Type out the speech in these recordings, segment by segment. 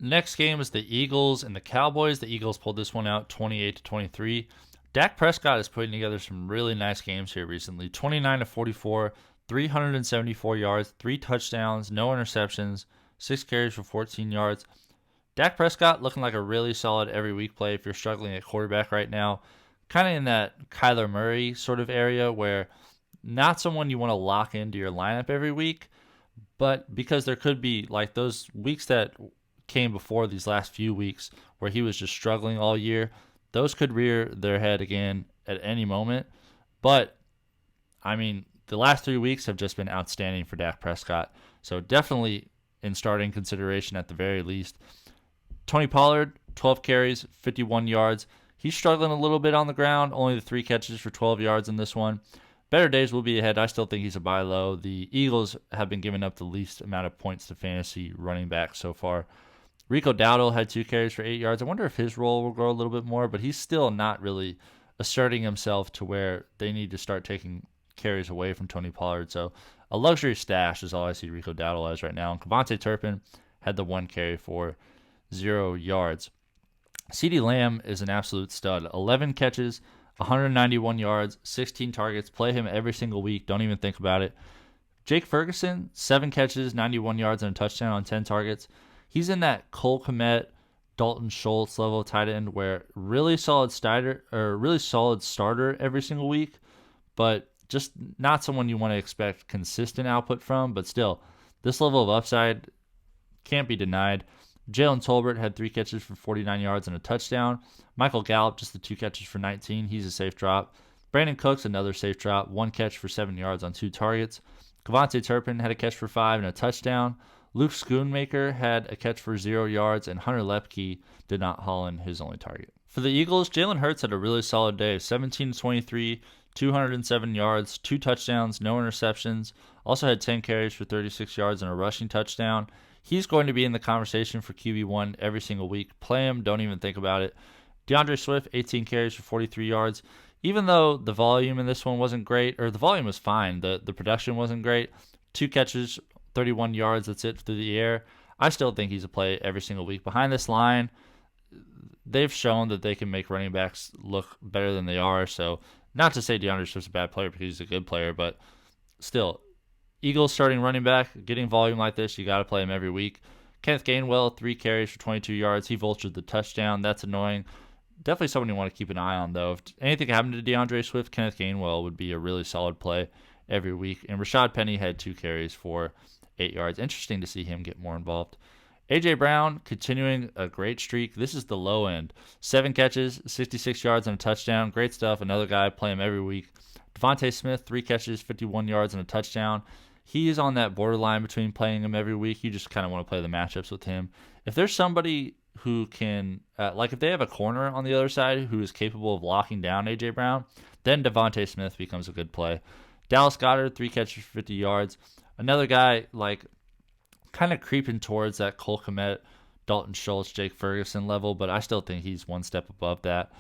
Next game is the Eagles and the Cowboys. The Eagles pulled this one out 28-23. Dak Prescott is putting together some really nice games here recently. 29-44, 374 yards, 3 touchdowns, no interceptions, 6 carries for 14 yards. Dak Prescott looking like a really solid every week play if you're struggling at quarterback right now. Kind of in that Kyler Murray sort of area where not someone you want to lock into your lineup every week, but because there could be like those weeks that came before these last few weeks where he was just struggling all year, those could rear their head again at any moment. But, I mean, the last 3 weeks have just been outstanding for Dak Prescott. So definitely in starting consideration at the very least. Tony Pollard, 12 carries, 51 yards. He's struggling a little bit on the ground, only the 3 catches for 12 yards in this one. Better days will be ahead. I still think he's a buy low. The Eagles have been giving up the least amount of points to fantasy running backs so far. Rico Dowdle had 2 carries for 8 yards. I wonder if his role will grow a little bit more, but he's still not really asserting himself to where they need to start taking carries away from Tony Pollard. So a luxury stash is all I see Rico Dowdle as right now. And Devonta Turpin had the 1 carry for 0 yards. CeeDee Lamb is an absolute stud. 11 catches, 191 yards, 16 targets. Play him every single week. Don't even think about it. Jake Ferguson, 7 catches, 91 yards, and a touchdown on 10 targets. He's in that Cole Kmet, Dalton Schultz level tight end where really solid starter every single week, but just not someone you want to expect consistent output from. But still, this level of upside can't be denied. Jalen Tolbert had 3 catches for 49 yards and a touchdown. Michael Gallup, just the 2 catches for 19. He's a safe drop. Brandin Cooks, another safe drop. 1 catch for 7 yards on 2 targets. Devonta Turpin had a catch for 5 and a touchdown. Luke Schoonmaker had a catch for 0 yards, and Hunter Lepke did not haul in his only target. For the Eagles, Jalen Hurts had a really solid day. 17-23, 207 yards, 2 touchdowns, no interceptions. Also had 10 carries for 36 yards and a rushing touchdown. He's going to be in the conversation for QB1 every single week. Play him. Don't even think about it. DeAndre Swift, 18 carries for 43 yards. Even though the volume in this one wasn't great, or the volume was fine, the production wasn't great. 2 catches, 31 yards. That's it through the air. I still think he's a play every single week. Behind this line, they've shown that they can make running backs look better than they are. So not to say DeAndre Swift's a bad player because he's a good player, but still, Eagles starting running back, getting volume like this, you got to play him every week. Kenneth Gainwell, 3 carries for 22 yards. He vultured the touchdown. That's annoying. Definitely someone you want to keep an eye on, though. If anything happened to DeAndre Swift, Kenneth Gainwell would be a really solid play every week. And Rashad Penny had 2 carries for 8 yards. Interesting to see him get more involved. A.J. Brown continuing a great streak. This is the low end. 7 catches, 66 yards, and a touchdown. Great stuff. Another guy, play him every week. DeVonta Smith, 3 catches, 51 yards, and a touchdown. He is on that borderline between playing him every week. You just kind of want to play the matchups with him. If there's somebody who can, like if they have a corner on the other side who is capable of locking down A.J. Brown, then DeVonta Smith becomes a good play. Dallas Goedert, 3 catches for 50 yards. Another guy, like, kind of creeping towards that Cole Kmet, Dalton Schultz, Jake Ferguson level, but I still think he's one step above that.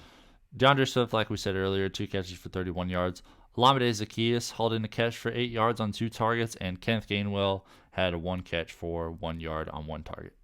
DeAndre Swift, like we said earlier, 2 catches for 31 yards. Olamide Zaccheaus hauled in a catch for 8 yards on 2 targets, and Kenneth Gainwell had a 1 catch for 1 yard on 1 target.